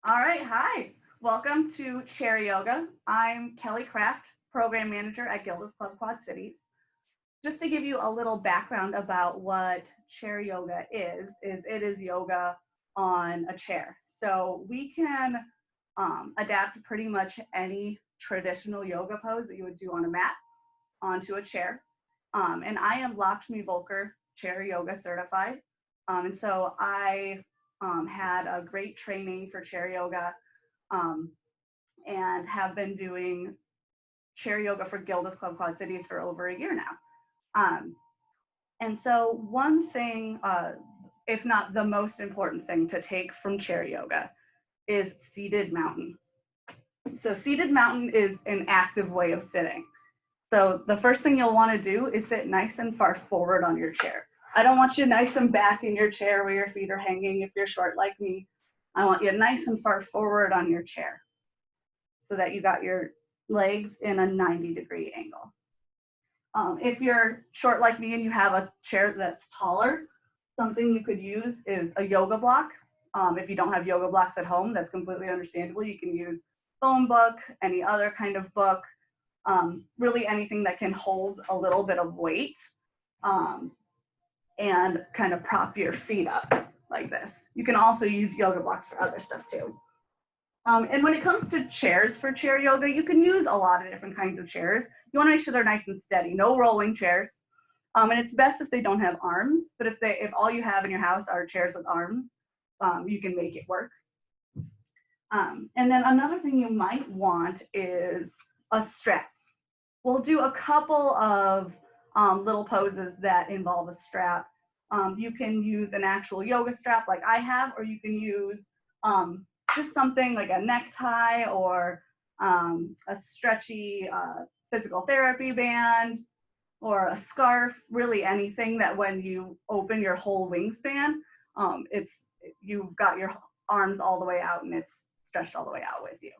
All right, hi. Welcome to Chair Yoga. I'm Kelly Kraft, Program Manager at Gilda's Club Quad Cities. Just to give you a little background about what Chair Yoga is it is yoga on a chair. So we can adapt pretty much any traditional yoga pose that you would do on a mat onto a chair. And I am Lakshmi Volker Chair Yoga certified. And so I had a great training for chair yoga um, and have been doing chair yoga for Gilda's Club Quad Cities for over a year now. Um, and so one thing, if not the most important thing to take from chair yoga is seated mountain. So seated mountain is an active way of sitting. So the first thing you'll want to do is sit nice and far forward on your chair. I don't want you nice and back in your chair where your feet are hanging if you're short like me. I want you nice and far forward on your chair so that you got your legs in a 90-degree angle. If you're short like me and you have a chair that's taller, something you could use is a yoga block. If you don't have yoga blocks at home, that's completely understandable. You can use phone book, any other kind of book, really anything that can hold a little bit of weight and kind of prop your feet up like this. You can also use yoga blocks for other stuff too. And when it comes to chairs for chair yoga, you can use a lot of different kinds of chairs. You want to make sure they're nice and steady, no rolling chairs. And it's best if they don't have arms, but if all you have in your house are chairs with arms, you can make it work. And then another thing you might want is a strap. We'll do a couple of little poses that involve a strap. You can use an actual yoga strap like I have, or you can use just something like a necktie or a stretchy physical therapy band or a scarf, really anything that when you open your whole wingspan, you've got your arms all the way out and it's stretched all the way out with you.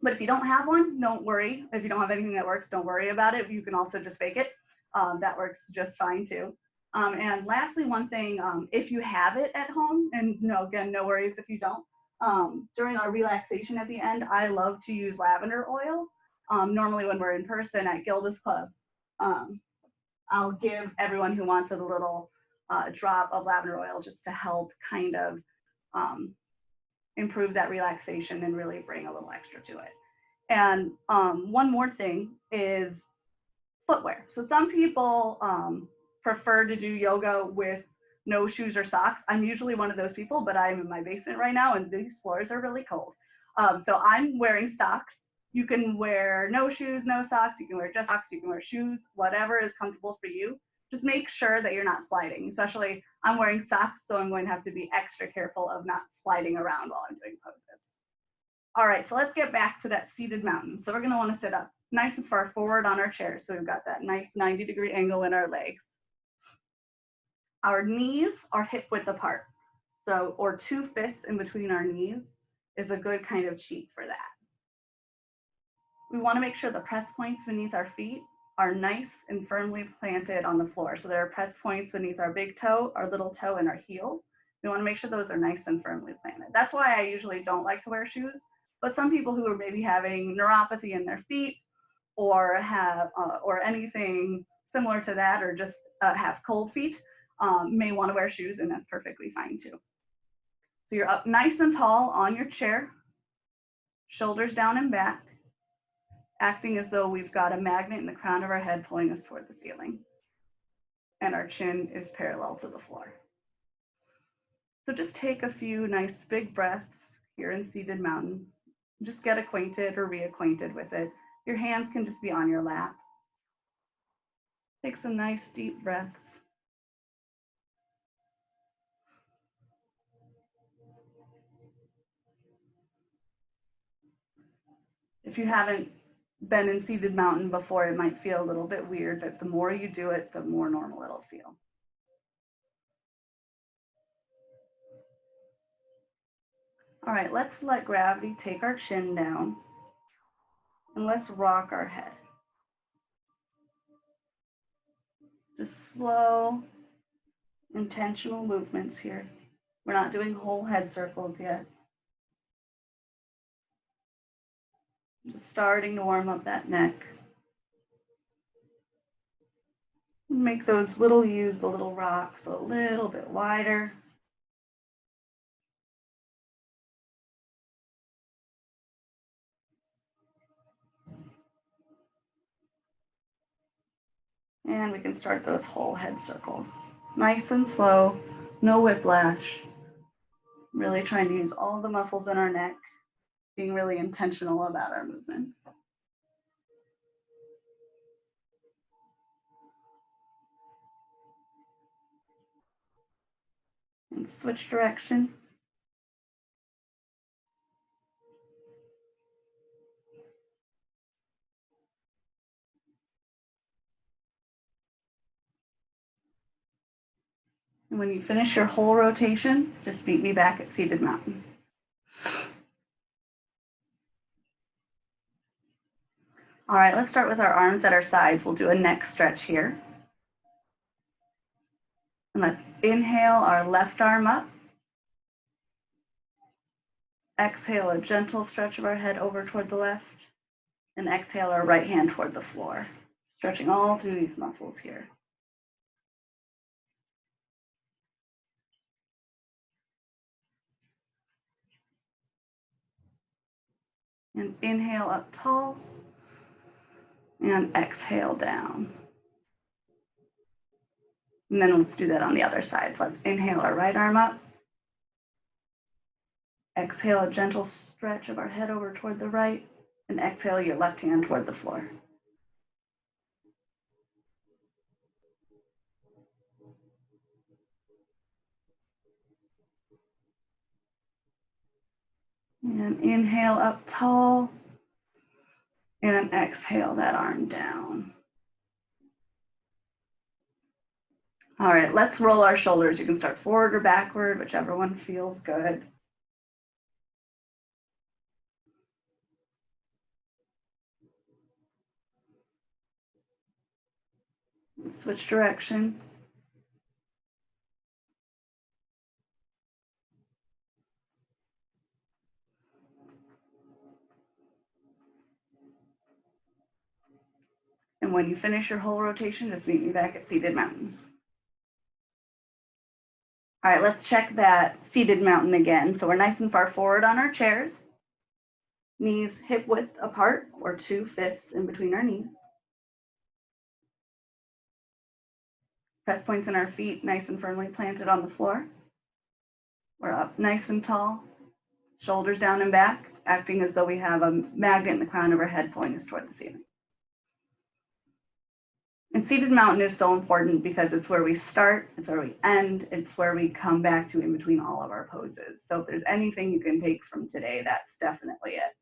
But if you don't have one, don't worry. If you don't have anything that works, don't worry about it. You can also just fake it. That works just fine too. And lastly, one thing, if you have it at home, and again, no worries if you don't, during our relaxation at the end, I love to use lavender oil. Normally when we're in person at Gilda's Club, I'll give everyone who wants it a little drop of lavender oil just to help kind of improve that relaxation and really bring a little extra to it. And one more thing is footwear. So some people prefer to do yoga with no shoes or socks. I'm usually one of those people, but I'm in my basement right now and these floors are really cold. So I'm wearing socks. You can wear no shoes, no socks. You can wear just socks. You can wear shoes, whatever is comfortable for you. Just make sure that you're not sliding. Especially I'm wearing socks, so I'm going to have to be extra careful of not sliding around while I'm doing poses. All right, so let's get back to that seated mountain. So we're going to want to sit up nice and far forward on our chair. So we've got that nice 90-degree angle in our legs. Our knees are hip width apart. So, or 2 fists in between our knees is a good kind of cheat for that. We want to make sure the press points beneath our feet are nice and firmly planted on the floor. So there are press points beneath our big toe, our little toe, and our heel. We want to make sure those are nice and firmly planted. That's why I usually don't like to wear shoes. But some people who are maybe having neuropathy in their feet or have or anything similar to that, or just have cold feet, may want to wear shoes, and that's perfectly fine too. So you're up nice and tall on your chair, shoulders down and back, acting as though we've got a magnet in the crown of our head pulling us toward the ceiling. And our chin is parallel to the floor. So just take a few nice big breaths here in seated mountain. Just get acquainted or reacquainted with it. Your hands can just be on your lap. Take some nice deep breaths. If you haven't been in seated mountain before, it might feel a little bit weird, but the more you do it, the more normal it'll feel. All right, let's let gravity take our chin down and let's rock our head. Just slow, intentional movements here. We're not doing whole head circles yet. Just starting to warm up that neck. Make those little U's, the little rocks, a little bit wider. And we can start those whole head circles. Nice and slow, no whiplash. Really trying to use all the muscles in our neck, being really intentional about our movement. And switch direction. And when you finish your whole rotation, just meet me back at seated mountain. All right, let's start with our arms at our sides. We'll do a neck stretch here. And let's inhale our left arm up. Exhale, a gentle stretch of our head over toward the left. And exhale our right hand toward the floor. Stretching all through these muscles here. And inhale up tall. And exhale down. And then let's do that on the other side. So let's inhale our right arm up. Exhale, a gentle stretch of our head over toward the right. And exhale your left hand toward the floor. And inhale up tall. And exhale that arm down. All right, let's roll our shoulders. You can start forward or backward, whichever one feels good. Switch direction. And when you finish your whole rotation, just meet me back at seated mountain. All right, let's check that seated mountain again. So we're nice and far forward on our chairs. Knees hip width apart or 2 fists in between our knees. Press points in our feet nice and firmly planted on the floor. We're up nice and tall, shoulders down and back, acting as though we have a magnet in the crown of our head pulling us toward the ceiling. And seated mountain is so important because it's where we start, it's where we end, it's where we come back to in between all of our poses. So if there's anything you can take from today, that's definitely it.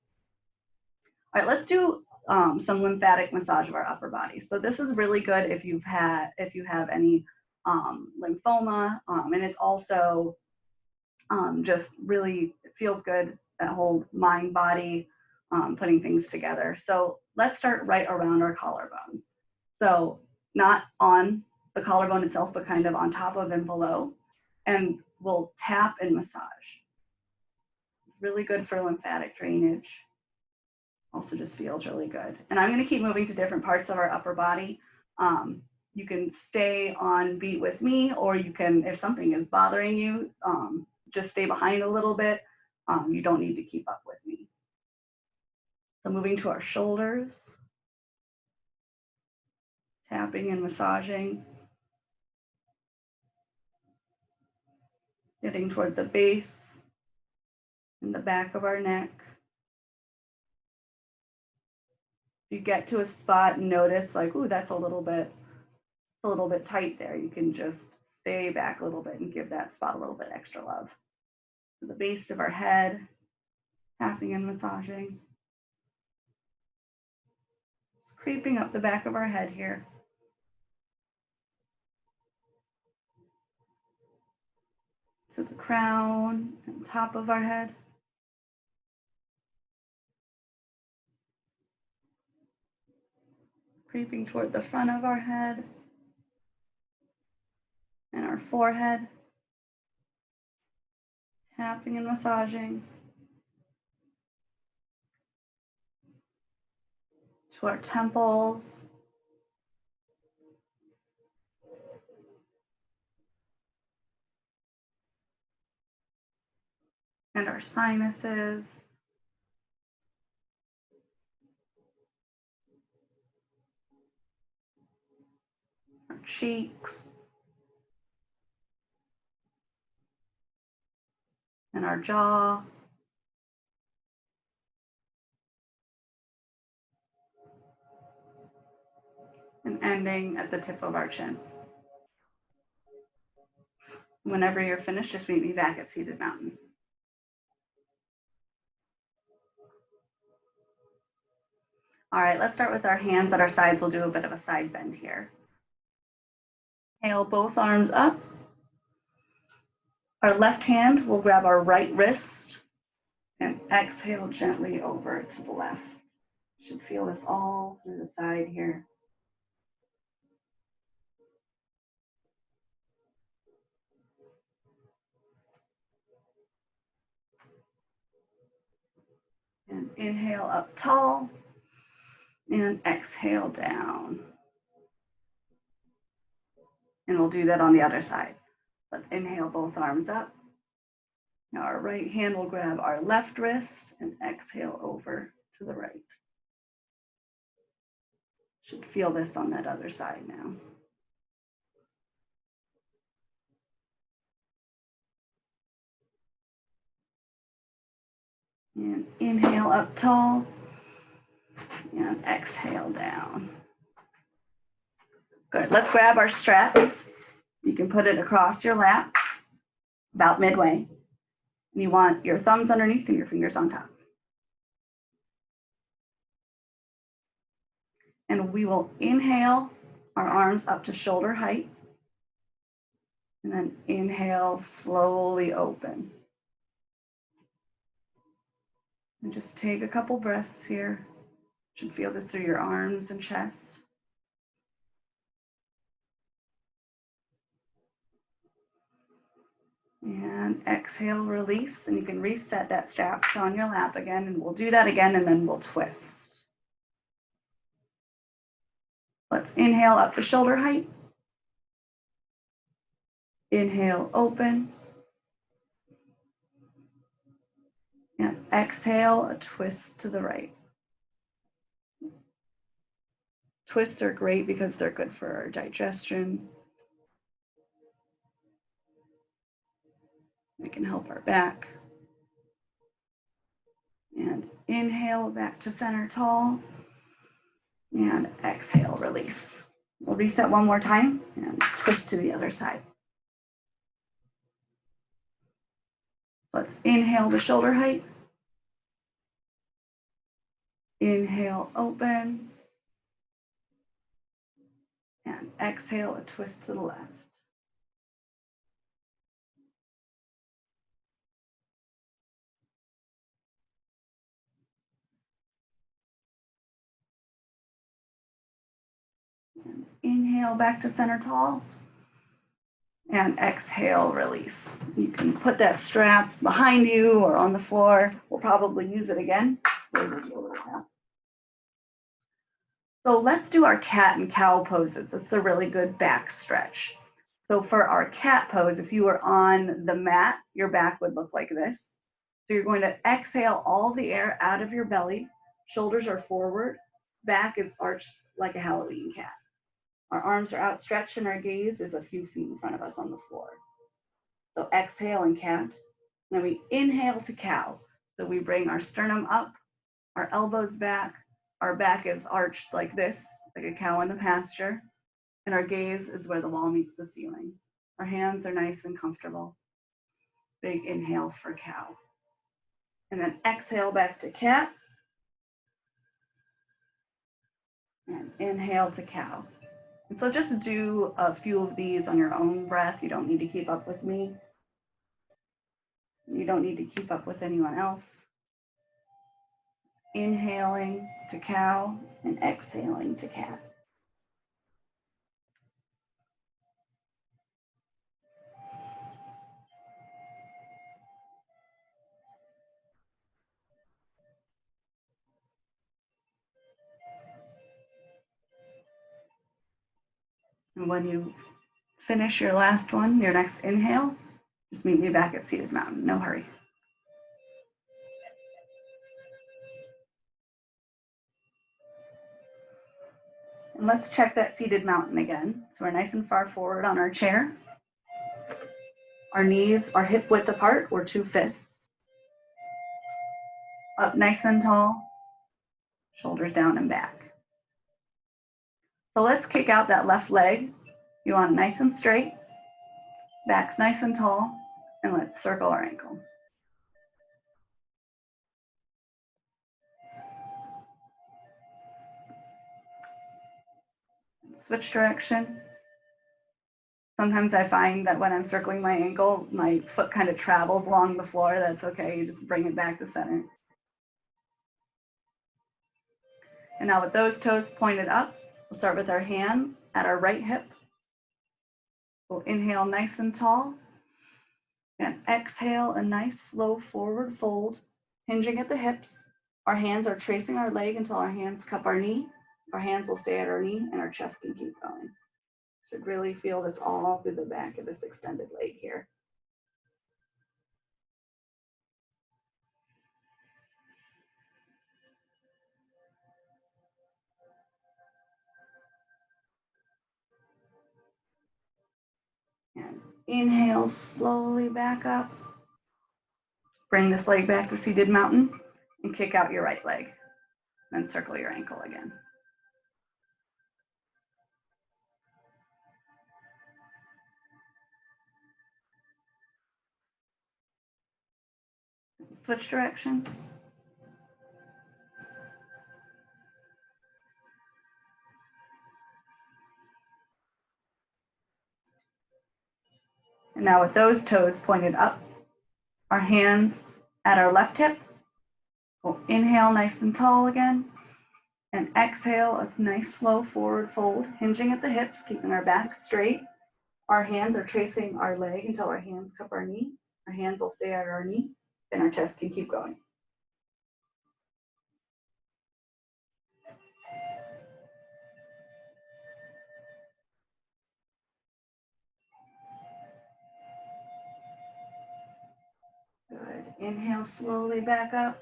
All right, let's do some lymphatic massage of our upper body. So this is really good if you have any lymphoma, and it's also just really, it feels good, that whole mind body, putting things together. So let's start right around our collarbones. So not on the collarbone itself, but kind of on top of and below. And we'll tap and massage. Really good for lymphatic drainage. Also just feels really good. And I'm going to keep moving to different parts of our upper body. You can stay on beat with me, or you can, if something is bothering you, just stay behind a little bit. You don't need to keep up with me. So moving to our shoulders. Tapping and massaging. Getting toward the base and the back of our neck. If you get to a spot and notice like, ooh, that's a little bit tight there, you can just stay back a little bit and give that spot a little bit extra love. To the base of our head, tapping and massaging. Just creeping up the back of our head here. To the crown and top of our head. Creeping toward the front of our head and our forehead. Tapping and massaging. to our temples, and our sinuses, our cheeks, and our jaw, and ending at the tip of our chin. Whenever you're finished, just meet me back at Seated Mountain. All right, let's start with our hands at our sides. We'll do a bit of a side bend here. Inhale, both arms up. Our left hand will grab our right wrist and exhale gently over to the left. You should feel this all through the side here. And inhale up tall and exhale down. And we'll do that on the other side. Let's inhale both arms up. Now our right hand will grab our left wrist and exhale over to the right. Should feel this on that other side now. And inhale up tall and exhale down. Good, let's grab our straps. You can put it across your lap, about midway. And you want your thumbs underneath and your fingers on top. And we will inhale our arms up to shoulder height. And then inhale, slowly open. And just take a couple breaths here. You should feel this through your arms and chest. And exhale, release, and you can reset that strap on your lap again, and we'll do that again, and then we'll twist. Let's inhale up to shoulder height. Inhale, open. And exhale, a twist to the right. Twists are great because they're good for our digestion. They can help our back. And inhale back to center tall. And exhale, release. We'll reset one more time and twist to the other side. Let's inhale to shoulder height. Inhale, open. And exhale, a twist to the left. And inhale back to center tall. And exhale, release. You can put that strap behind you or on the floor. We'll probably use it again. So let's do our cat and cow poses. This is a really good back stretch. So for our cat pose, if you were on the mat, your back would look like this. So you're going to exhale all the air out of your belly. Shoulders are forward. Back is arched like a Halloween cat. Our arms are outstretched and our gaze is a few feet in front of us on the floor. So exhale and cat. Then we inhale to cow. So we bring our sternum up, our elbows back. Our back is arched like this, like a cow in the pasture. And our gaze is where the wall meets the ceiling. Our hands are nice and comfortable. Big inhale for cow. And then exhale back to cat. And inhale to cow. And so just do a few of these on your own breath. You don't need to keep up with me. You don't need to keep up with anyone else. Inhaling to cow and exhaling to cat. And when you finish your last one, your next inhale, just meet me back at seated mountain, no hurry. And let's check that seated mountain again. So we're nice and far forward on our chair. Our knees are hip width apart, or 2 fists. Up nice and tall, shoulders down and back. So let's kick out that left leg. You want nice and straight, back's nice and tall, and let's circle our ankle. Switch direction. Sometimes I find that when I'm circling my ankle, my foot kind of travels along the floor. That's okay, you just bring it back to center. And now with those toes pointed up, we'll start with our hands at our right hip. We'll inhale nice and tall, and exhale a nice slow forward fold, hinging at the hips. Our hands are tracing our leg until our hands cup our knee. Our hands will stay at our knee, and our chest can keep going. Should really feel this all through the back of this extended leg here. And inhale, slowly back up. Bring this leg back to seated mountain and kick out your right leg. Then circle your ankle again. Switch direction. And now with those toes pointed up, our hands at our left hip. We'll inhale nice and tall again, and exhale a nice slow forward fold, hinging at the hips, keeping our back straight. Our hands are tracing our leg until our hands cup our knee. Our hands will stay at our knee, and our chest can keep going. Good. Inhale, slowly back up.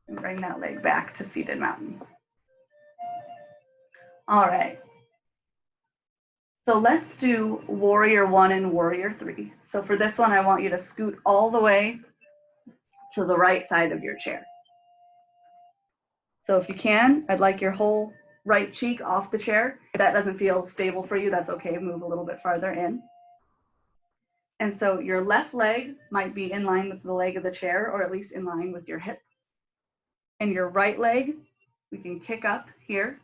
And bring that leg back to seated mountain. All right. So let's do warrior 1 and warrior 3. So for this one, I want you to scoot all the way to the right side of your chair. So if you can, I'd like your whole right cheek off the chair. If that doesn't feel stable for you, that's okay. Move a little bit farther in. And so your left leg might be in line with the leg of the chair, or at least in line with your hip. And your right leg, we can kick up here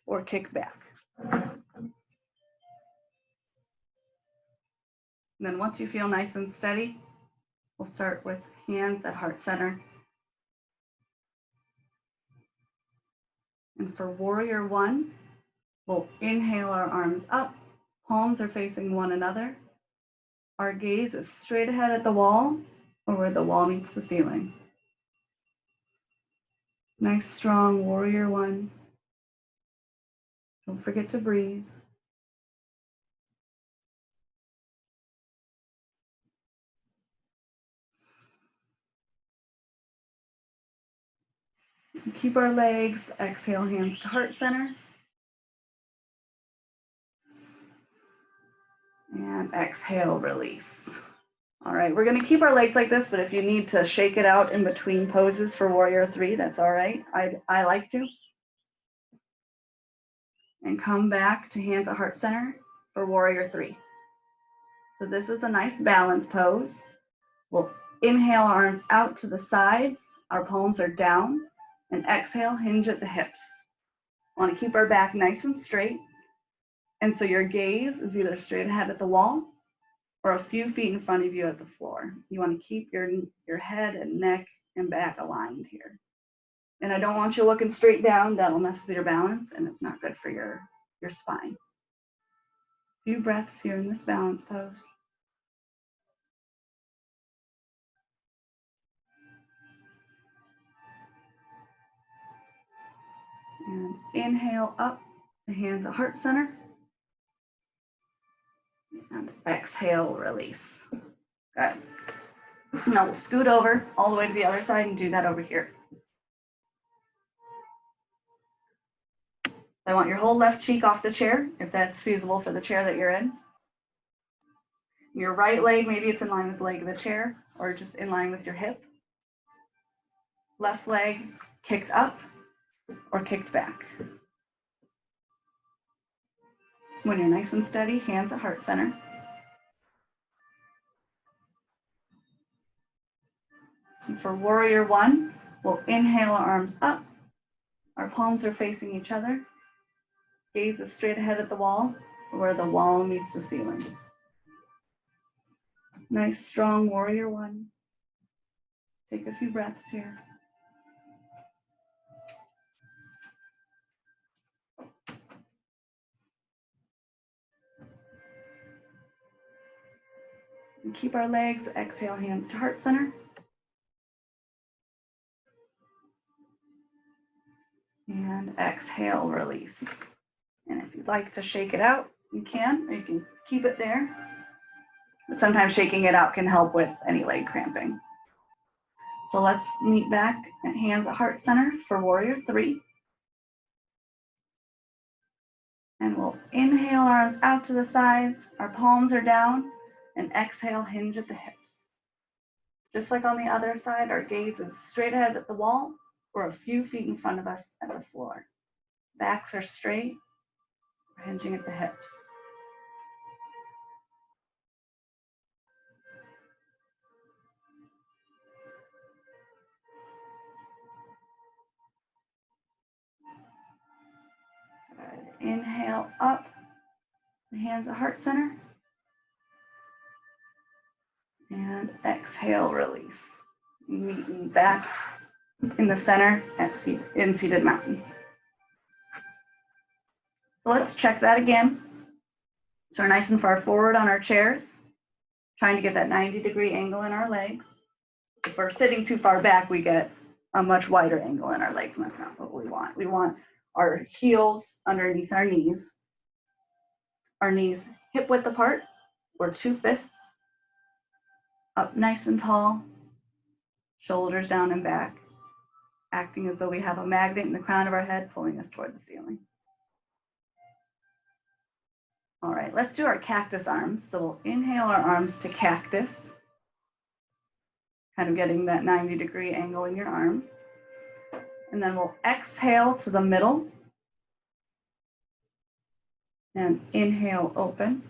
or kick back. And then once you feel nice and steady, we'll start with hands at heart center. And for warrior 1, we'll inhale our arms up, palms are facing one another. Our gaze is straight ahead at the wall, or where the wall meets the ceiling. Nice, strong warrior 1. Don't forget to breathe. Keep our legs, exhale, hands to heart center. And exhale, release. All right, we're gonna keep our legs like this, but if you need to shake it out in between poses for warrior 3, that's all right. I like to. And come back to hands at heart center for warrior 3. So this is a nice balance pose. We'll inhale our arms out to the sides, our palms are down, and exhale, hinge at the hips. Want to keep our back nice and straight. And so your gaze is either straight ahead at the wall or a few feet in front of you at the floor. You want to keep your head and neck and back aligned here. And I don't want you looking straight down. That'll mess with your balance, and it's not good for your spine. A few breaths here in this balance pose. And inhale up, the hands at heart center. And exhale, release. Good. Now we'll scoot over all the way to the other side and do that over here. I want your whole left cheek off the chair, if that's feasible for the chair that you're in. Your right leg, maybe it's in line with the leg of the chair or just in line with your hip. Left leg kicked up or kicked back. When you're nice and steady, hands at heart center. And for warrior one, we'll inhale our arms up. Our palms are facing each other. Gaze is straight ahead at the wall, where the wall meets the ceiling. Nice, strong warrior one. Take a few breaths here. And keep our legs, exhale, hands to heart center. And exhale, release. And if you'd like to shake it out, you can, or you can keep it there. But sometimes shaking it out can help with any leg cramping. So let's meet back at hands at heart center for warrior three. And we'll inhale arms out to the sides, our palms are down, and exhale, hinge at the hips. Just like on the other side, our gaze is straight ahead at the wall or a few feet in front of us at the floor. Backs are straight, we're hinging at the hips. Good. Inhale up, the hands at heart center. And exhale, release. Meeting back in the center in seated mountain. So let's check that again. So we're nice and far forward on our chairs, trying to get that 90-degree angle in our legs. If we're sitting too far back, we get a much wider angle in our legs, and that's not what we want. We want our heels underneath our knees hip width apart, or two fists, up nice and tall, shoulders down and back, acting as though we have a magnet in the crown of our head pulling us toward the ceiling. All right, let's do our cactus arms. So we'll inhale our arms to cactus, kind of getting that 90-degree angle in your arms. And then we'll exhale to the middle and inhale, open.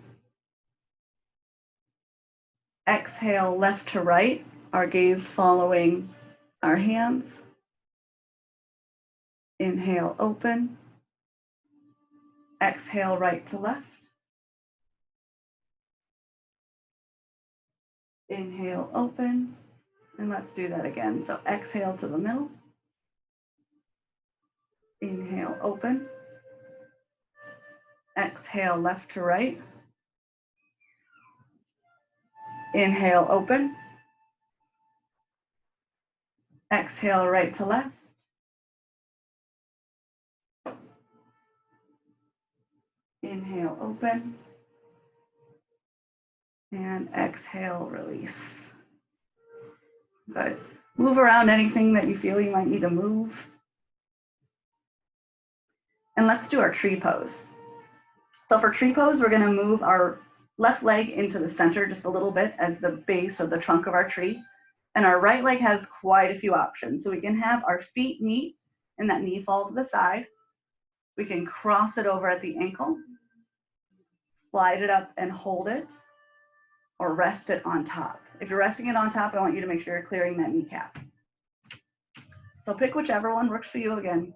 Exhale, left to right, our gaze following our hands. Inhale, open. Exhale, right to left. Inhale, open. And let's do that again. So exhale to the middle. Inhale, open. Exhale, left to right. Inhale, open. Exhale, right to left. Inhale, open. And exhale, release. Good. Move around anything that you feel you might need to move. And let's do our tree pose. So for tree pose, we're going to move our left leg into the center just a little bit as the base of the trunk of our tree. And our right leg has quite a few options. So we can have our feet meet and that knee fall to the side. We can cross it over at the ankle, slide it up and hold it, or rest it on top. If you're resting it on top, I want you to make sure you're clearing that kneecap. So pick whichever one works for you. Again,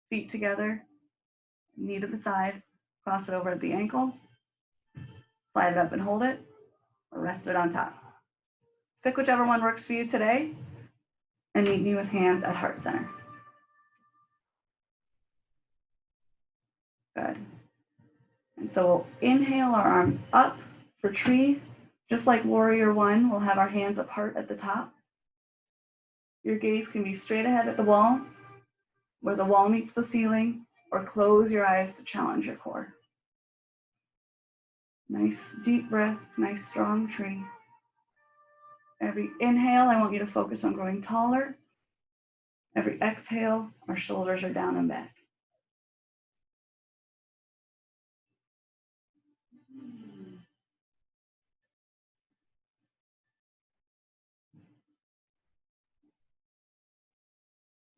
feet together, knee to the side, cross it over at the ankle, slide it up and hold it, or rest it on top. Pick whichever one works for you today, and meet me with hands at heart center. Good. And so we'll inhale our arms up for tree. Just like warrior one, we'll have our hands apart at the top. Your gaze can be straight ahead at the wall, where the wall meets the ceiling, or close your eyes to challenge your core. Nice deep breaths, nice strong tree. Every inhale, I want you to focus on growing taller. Every exhale, our shoulders are down and back.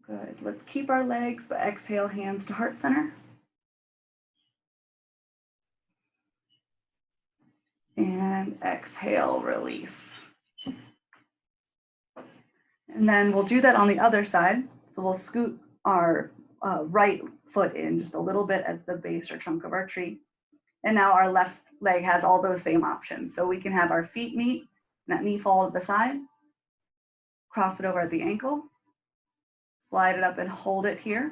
Good. Let's keep our legs, but exhale, hands to heart center. And exhale, release. And then we'll do that on the other side. So we'll scoot our right foot in just a little bit as the base or trunk of our tree. And now our left leg has all those same options. So we can have our feet meet, and that knee fall to the side, cross it over at the ankle, slide it up and hold it here,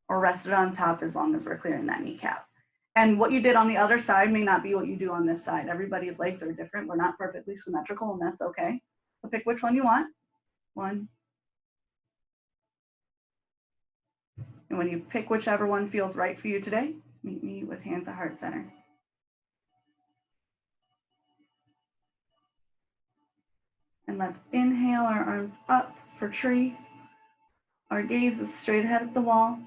or rest it on top as long as we're clearing that kneecap. And what you did on the other side may not be what you do on this side. Everybody's legs are different. We're not perfectly symmetrical, and that's okay. So pick which one you want. One. And when you pick whichever one feels right for you today, meet me with hands at heart center. And let's inhale our arms up for tree. Our gaze is straight ahead at the wall,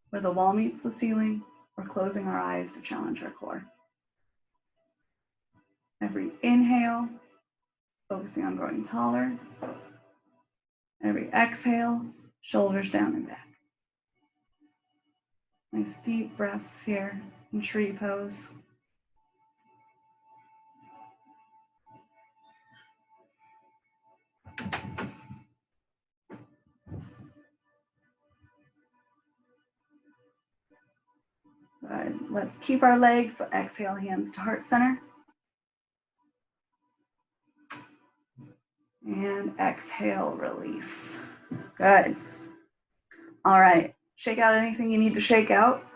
where the wall meets the ceiling. We're closing our eyes to challenge our core. Every inhale, focusing on growing taller. Every exhale, shoulders down and back. Nice deep breaths here in tree pose. Good. Let's keep our legs, but exhale, hands to heart center. And exhale, release. Good. All right, shake out anything you need to shake out.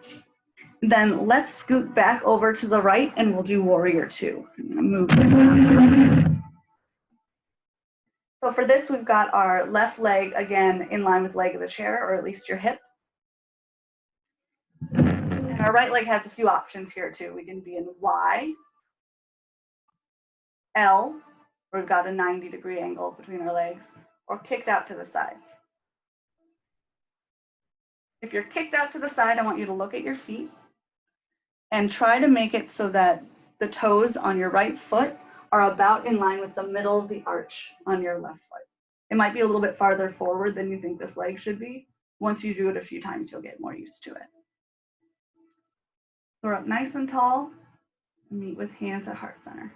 Then let's scoot back over to the right and we'll do warrior two. I'm gonna move this down. So for this, we've got our left leg, again, in line with leg of the chair, or at least your hip. And our right leg has a few options here too. We can be in Y, L, where we've got a 90-degree angle between our legs, or kicked out to the side. If you're kicked out to the side, I want you to look at your feet and try to make it so that the toes on your right foot are about in line with the middle of the arch on your left foot. It might be a little bit farther forward than you think this leg should be. Once you do it a few times, you'll get more used to it. So we're up nice and tall, and meet with hands at heart center.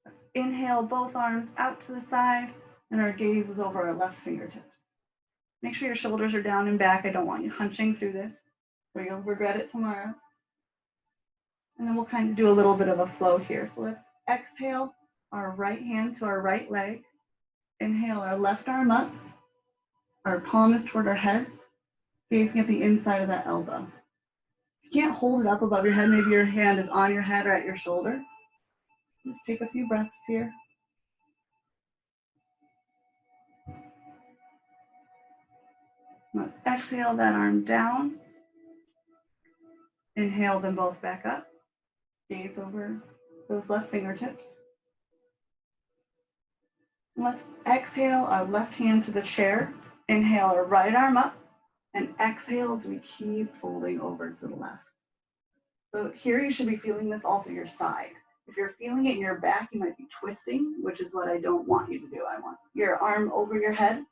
Let's inhale both arms out to the side, and our gaze is over our left fingertips. Make sure your shoulders are down and back. I don't want you hunching through this, or you'll regret it tomorrow. And then we'll kind of do a little bit of a flow here. So let's exhale our right hand to our right leg. Inhale our left arm up. Our palm is toward our head, gazing at the inside of that elbow. If you can't hold it up above your head, maybe your hand is on your head or at your shoulder. Just take a few breaths here. Let's exhale that arm down. Inhale them both back up. Gaze over those left fingertips. Let's exhale our left hand to the chair. Inhale our right arm up, and exhale as we keep folding over to the left. So here you should be feeling this all through your side. If you're feeling it in your back, you might be twisting, which is what I don't want you to do. I want your arm over your head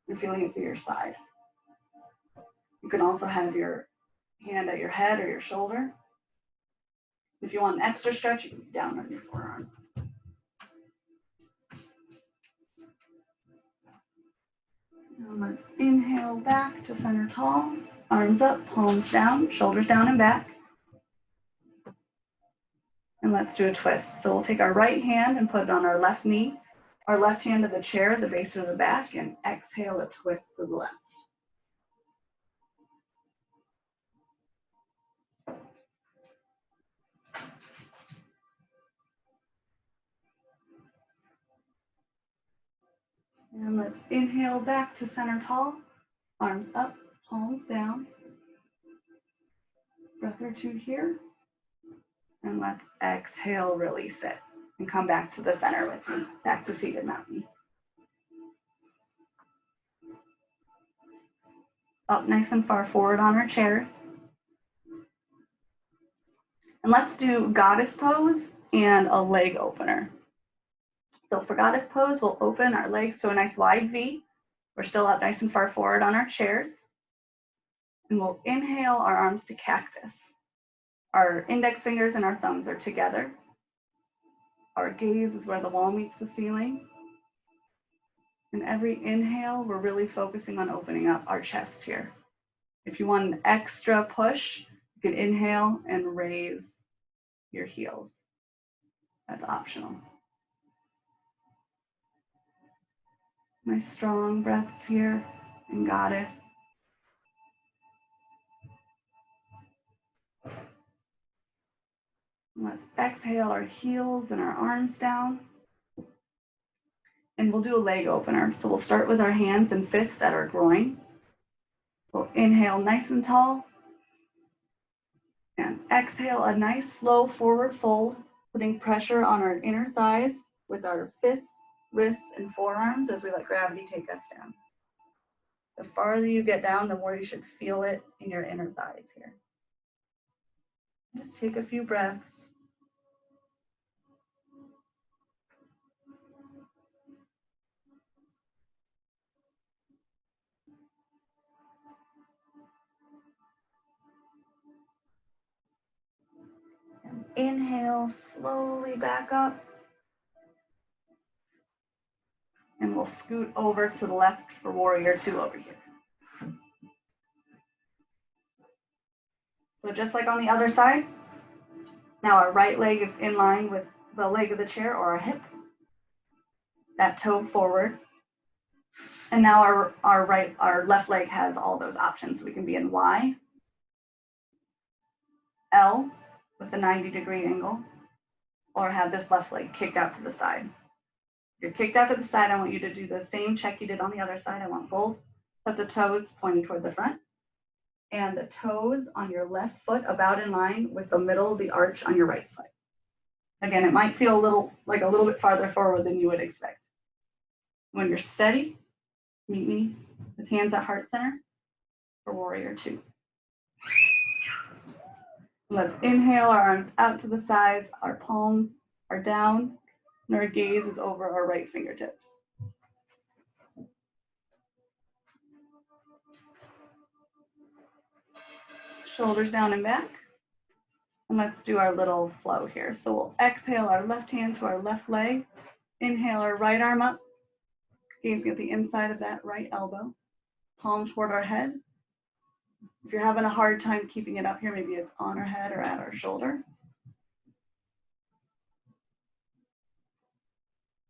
and feeling it through your side. You can also have your hand at your head or your shoulder. If you want an extra stretch, you can be down on your forearm. Now let's inhale back to center tall, arms up, palms down, shoulders down and back. And let's do a twist. So we'll take our right hand and put it on our left knee, our left hand to the chair, the base of the back, and exhale a twist to the left. And let's inhale back to center tall, arms up, palms down. Breath or two here. And let's exhale, release it. And come back to the center with me, back to seated mountain. Up nice and far forward on our chairs. And let's do goddess pose and a leg opener. So for goddess pose, we'll open our legs to a nice wide V. We're still up nice and far forward on our chairs. And we'll inhale our arms to cactus. Our index fingers and our thumbs are together. Our gaze is where the wall meets the ceiling. And every inhale, we're really focusing on opening up our chest here. If you want an extra push, you can inhale and raise your heels. That's optional. Nice strong breaths here in goddess. Let's exhale our heels and our arms down. And we'll do a leg opener. So we'll start with our hands and fists at our groin. We'll inhale nice and tall. And exhale a nice slow forward fold, putting pressure on our inner thighs with our fists, wrists, and forearms as we let gravity take us down. The farther you get down, the more you should feel it in your inner thighs here. Just take a few breaths. And inhale, slowly back up. And we'll scoot over to the left for warrior two over here. So just like on the other side, now our right leg is in line with the leg of the chair or our hip. That toe forward. And now our left leg has all those options. We can be in Y, L with a 90-degree angle, or have this left leg kicked out to the side. If you're kicked out to the side, I want you to do the same check you did on the other side. I want both of the toes pointing toward the front and the toes on your left foot about in line with the middle of the arch on your right foot. Again, it might feel a little bit farther forward than you would expect. When you're steady, meet me with hands at heart center for warrior two. Let's inhale our arms out to the sides, our palms are down, and our gaze is over our right fingertips. Shoulders down and back. And let's do our little flow here. So we'll exhale our left hand to our left leg. Inhale our right arm up. Gazing at the inside of that right elbow. Palm toward our head. If you're having a hard time keeping it up here, maybe it's on our head or at our shoulder.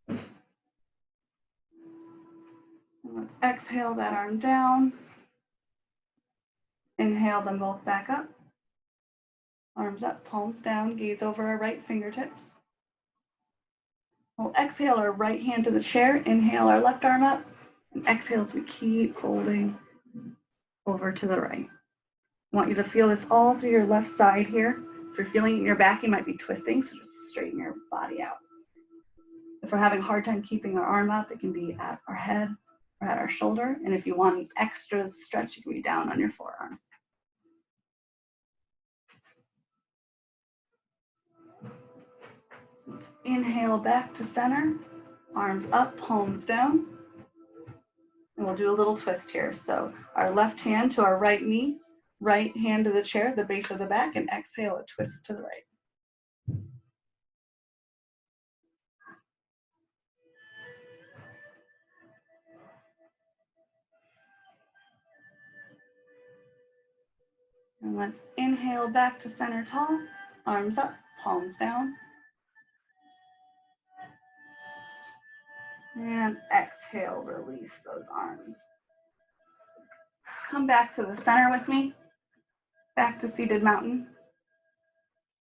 And let's exhale that arm down. Inhale them both back up. Arms up, palms down, gaze over our right fingertips. We'll exhale our right hand to the chair, inhale our left arm up, and exhale as we keep folding over to the right. I want you to feel this all through your left side here. If you're feeling it in your back, you might be twisting, so just straighten your body out. If we're having a hard time keeping our arm up, it can be at our head or at our shoulder. And if you want an extra stretch, it can be down on your forearm. Let's inhale back to center, arms up, palms down. And we'll do a little twist here. So our left hand to our right knee, right hand to the chair, the base of the back, and exhale a twist to the right. And let's inhale back to center tall, arms up, palms down. And exhale, release those arms. Come back to the center with me, back to seated mountain.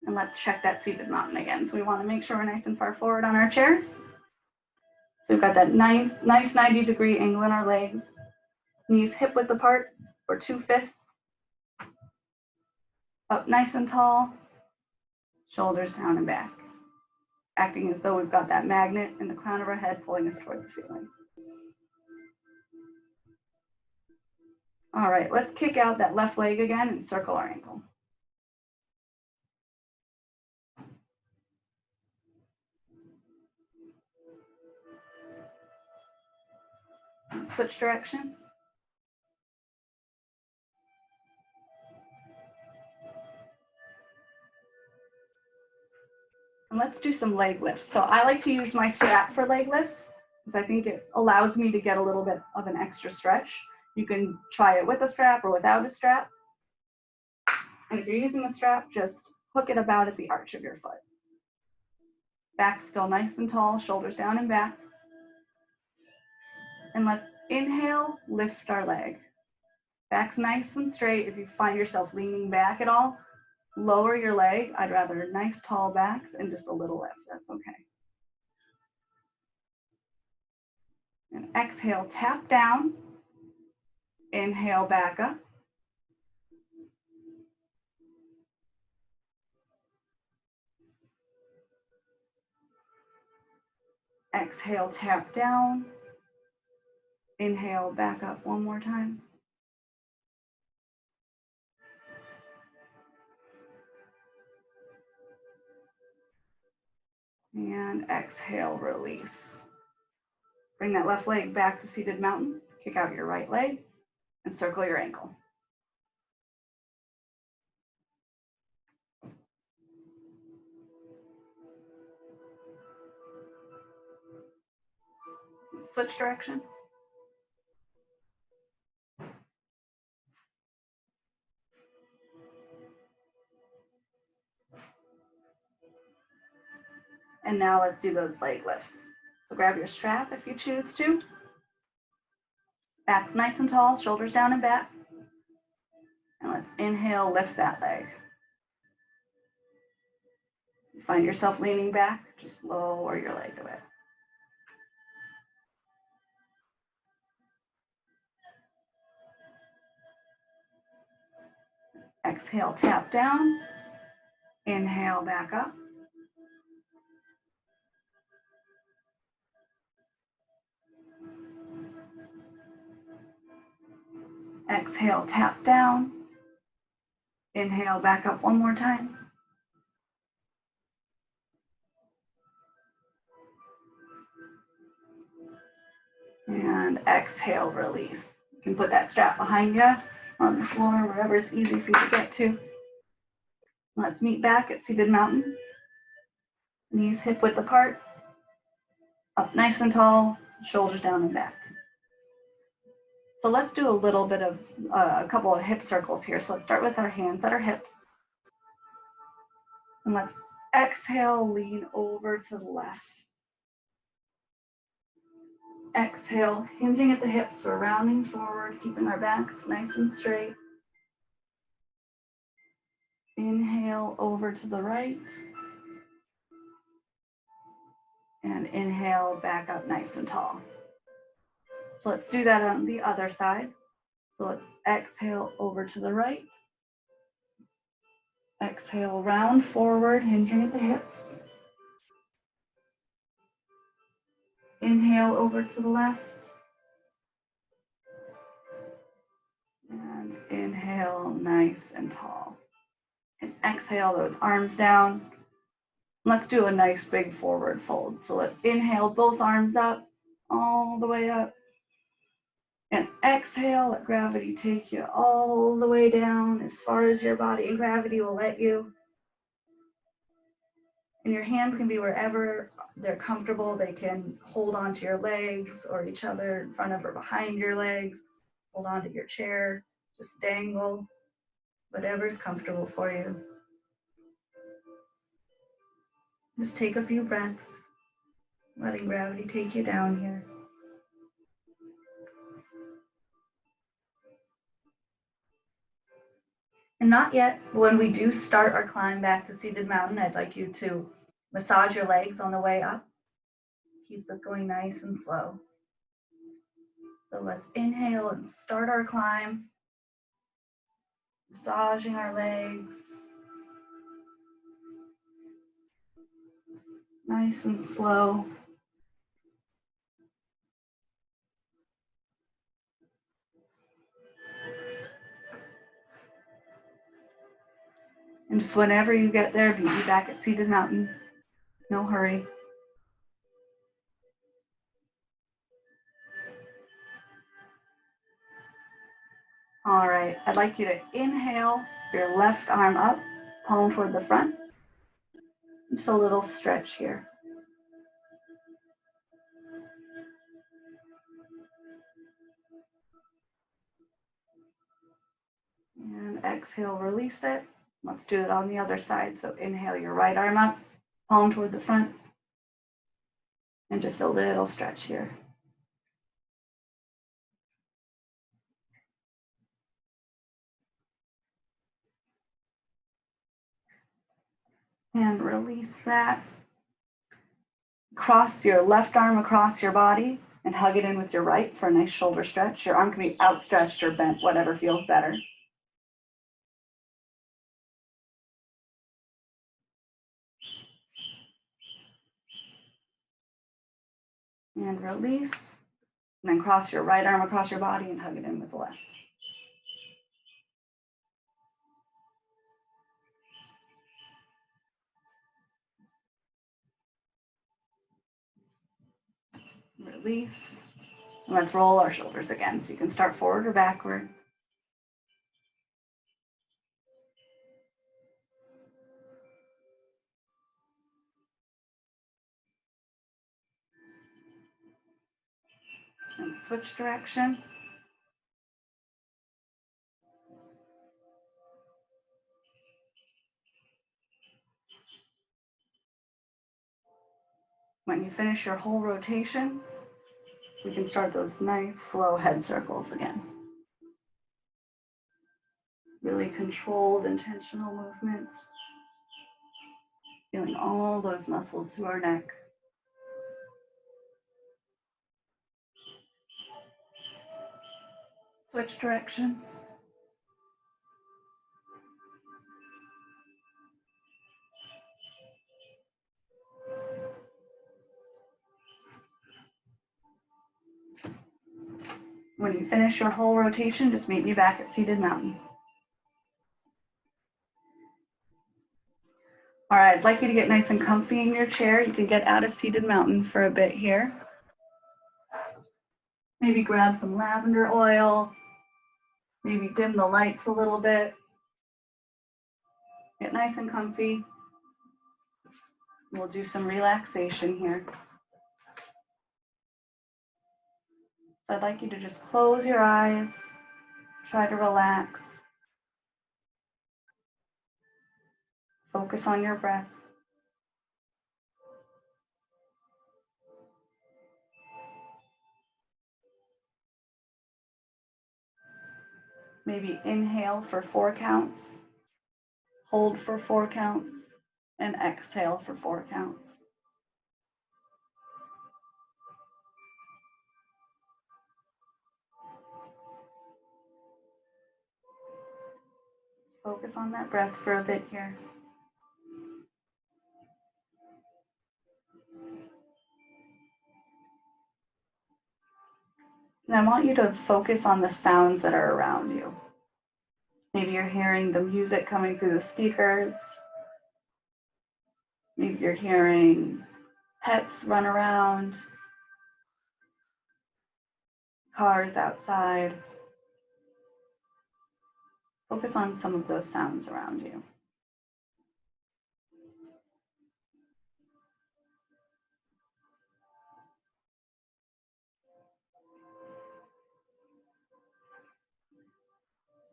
And let's check that seated mountain again. So we want to make sure we're nice and far forward on our chairs. So we've got that nice 90-degree angle in our legs. Knees hip width apart or two fists. Up nice and tall, shoulders down and back, acting as though we've got that magnet in the crown of our head pulling us toward the ceiling. All right, let's kick out that left leg again and circle our ankle. Switch direction. And let's do some leg lifts. So I like to use my strap for leg lifts because I think it allows me to get a little bit of an extra stretch. You can try it with a strap or without a strap. And if you're using a strap, just hook it about at the arch of your foot. Back still nice and tall, shoulders down and back. And let's inhale, lift our leg. Back's nice and straight. If you find yourself leaning back at all, lower your leg. I'd rather nice tall backs and just a little lift. That's okay. And exhale, tap down. Inhale, back up. Exhale, tap down. Inhale, back up one more time. And exhale, release. Bring that left leg back to seated mountain. Kick out your right leg and circle your ankle. Switch direction. And now let's do those leg lifts. So grab your strap if you choose to. Back's nice and tall, shoulders down and back. And let's inhale, lift that leg. Find yourself leaning back, just lower your leg a bit. Exhale, tap down. Inhale, back up. Exhale, tap down. Inhale, back up one more time. And exhale, release. You can put that strap behind you on the floor, wherever it's easy for you to get to. Let's meet back at seated mountain. Knees hip width apart. Up nice and tall, shoulders down and back. So let's do a little bit of a couple of hip circles here. So let's start with our hands at our hips. And let's exhale, lean over to the left. Exhale, hinging at the hips or rounding forward, keeping our backs nice and straight. Inhale over to the right. And inhale back up nice and tall. So let's do that on the other side. So let's exhale over to the right. Exhale, round forward, hinging at the hips. Inhale over to the left. And inhale, nice and tall. And exhale those arms down. Let's do a nice big forward fold. So let's inhale both arms up, all the way up. And exhale, let gravity take you all the way down as far as your body and gravity will let you. And your hands can be wherever they're comfortable. They can hold onto your legs or each other in front of or behind your legs. Hold onto your chair, just dangle, whatever's comfortable for you. Just take a few breaths, letting gravity take you down here. And not yet. When we do start our climb back to seated mountain, I'd like you to massage your legs on the way up. Keeps us going nice and slow. So let's inhale and start our climb. Massaging our legs. Nice and slow. And just whenever you get there, be back at seated mountain. No hurry. All right, I'd like you to inhale your left arm up, palm toward the front. Just a little stretch here. And exhale, release it. Let's do it on the other side. So inhale your right arm up, palm toward the front. And just a little stretch here. And release that. Cross your left arm across your body and hug it in with your right for a nice shoulder stretch. Your arm can be outstretched or bent, whatever feels better. And release. And then cross your right arm across your body and hug it in with the left. Release. And let's roll our shoulders again. So you can start forward or backward. And switch direction. When you finish your whole rotation, we can start those nice, slow head circles again. Really controlled, intentional movements. Feeling all those muscles through our neck. Switch direction. When you finish your whole rotation, just meet me back at seated mountain. All right, I'd like you to get nice and comfy in your chair. You can get out of seated mountain for a bit here. Maybe grab some lavender oil. Maybe dim the lights a little bit. Get nice and comfy. We'll do some relaxation here. So I'd like you to just close your eyes. Try to relax. Focus on your breath. Maybe inhale for 4 counts, hold for 4 counts, and exhale for 4 counts. Focus on that breath for a bit here. And I want you to focus on the sounds that are around you. Maybe you're hearing the music coming through the speakers. Maybe you're hearing pets run around, cars outside. Focus on some of those sounds around you.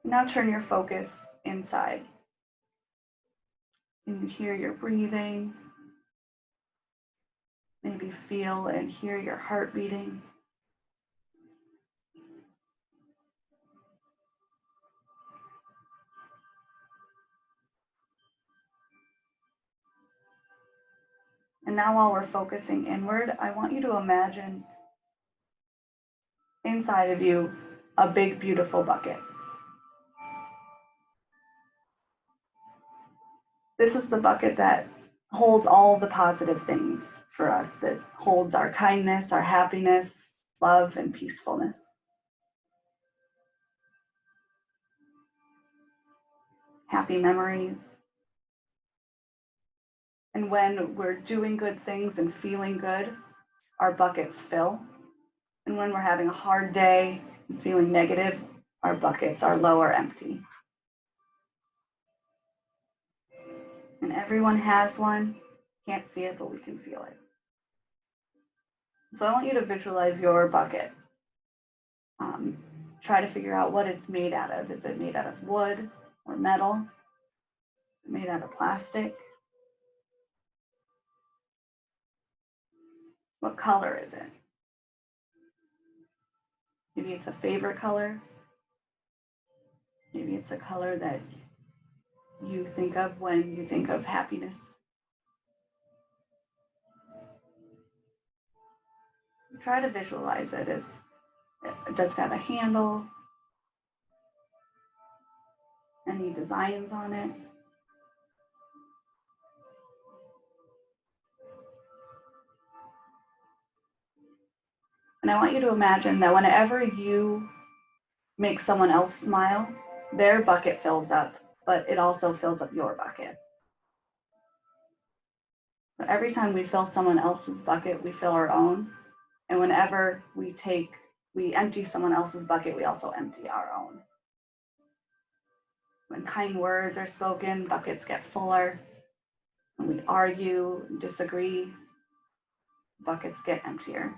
Now turn your focus inside. And you hear your breathing. Maybe feel and hear your heart beating. And now while we're focusing inward, I want you to imagine inside of you a big, beautiful bucket. This is the bucket that holds all the positive things for us, that holds our kindness, our happiness, love, and peacefulness. Happy memories. And when we're doing good things and feeling good, our buckets fill. And when we're having a hard day and feeling negative, our buckets are low or empty. And everyone has one. Can't see it, but we can feel it. So I want you to visualize your bucket. Try to figure out what it's made out of. Is it made out of wood or metal? Is it made out of plastic? What color is it? Maybe it's a favorite color. Maybe it's a color that you think of when you think of happiness. Try to visualize it as it does have a handle, any designs on it. And I want you to imagine that whenever you make someone else smile, their bucket fills up, but it also fills up your bucket. So every time we fill someone else's bucket, we fill our own. And whenever we empty someone else's bucket, we also empty our own. When kind words are spoken, buckets get fuller. When we argue, disagree, buckets get emptier.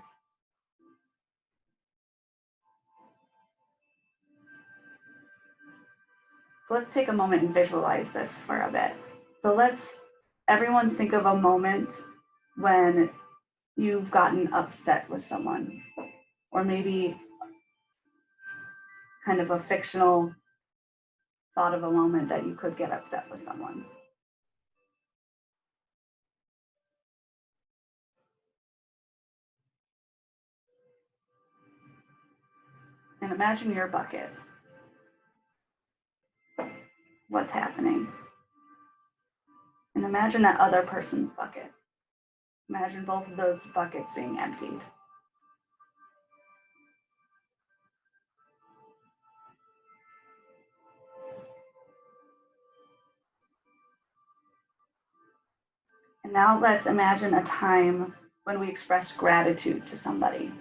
So let's take a moment and visualize this for a bit. So let's everyone think of a moment when you've gotten upset with someone, or maybe kind of a fictional thought of a moment that you could get upset with someone. And imagine your bucket. What's happening? And imagine that other person's bucket. Imagine both of those buckets being emptied. And now let's imagine a time when we expressed gratitude to somebody.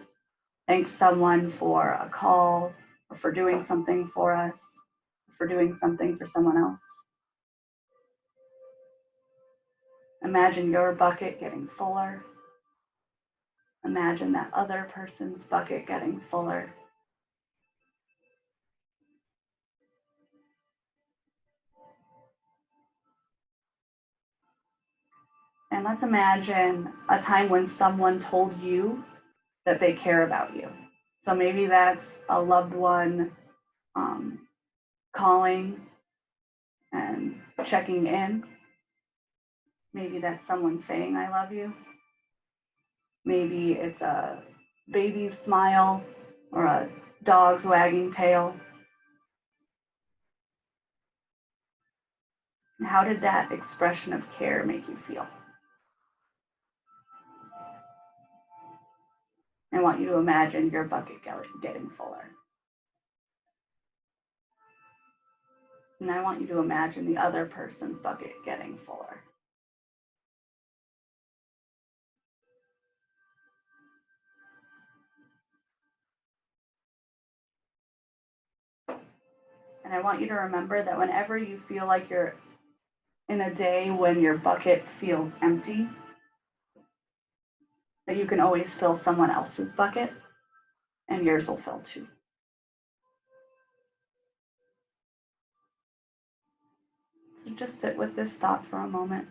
Thank someone for a call, or for doing something for us, or for doing something for someone else. Imagine your bucket getting fuller. Imagine that other person's bucket getting fuller. And let's imagine a time when someone told you that they care about you. So maybe that's a loved one calling and checking in. Maybe that's someone saying, I love you. Maybe it's a baby's smile or a dog's wagging tail. And how did that expression of care make you feel? I want you to imagine your bucket getting fuller. And I want you to imagine the other person's bucket getting fuller. And I want you to remember that whenever you feel like you're in a day when your bucket feels empty, that you can always fill someone else's bucket and yours will fill too. So just sit with this thought for a moment.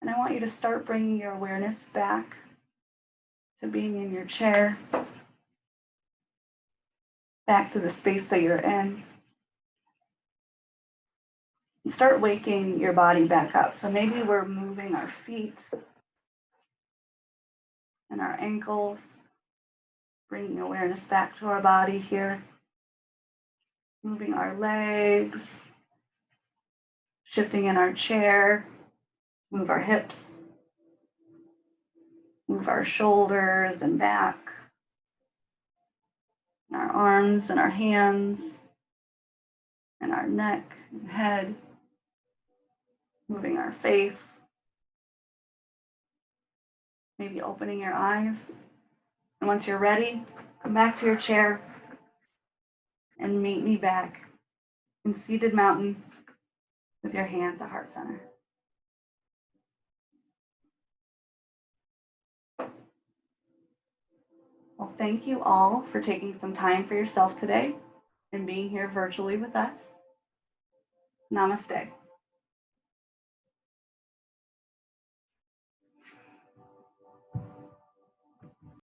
And I want you to start bringing your awareness back to being in your chair, back to the space that you're in. And start waking your body back up. So maybe we're moving our feet and our ankles, bringing awareness back to our body here. Moving our legs, shifting in our chair, move our hips, move our shoulders and back, and our arms and our hands, and our neck and head, moving our face, maybe opening your eyes. And once you're ready, come back to your chair and meet me back in seated mountain with your hands at heart center. Well, thank you all for taking some time for yourself today and being here virtually with us. Namaste.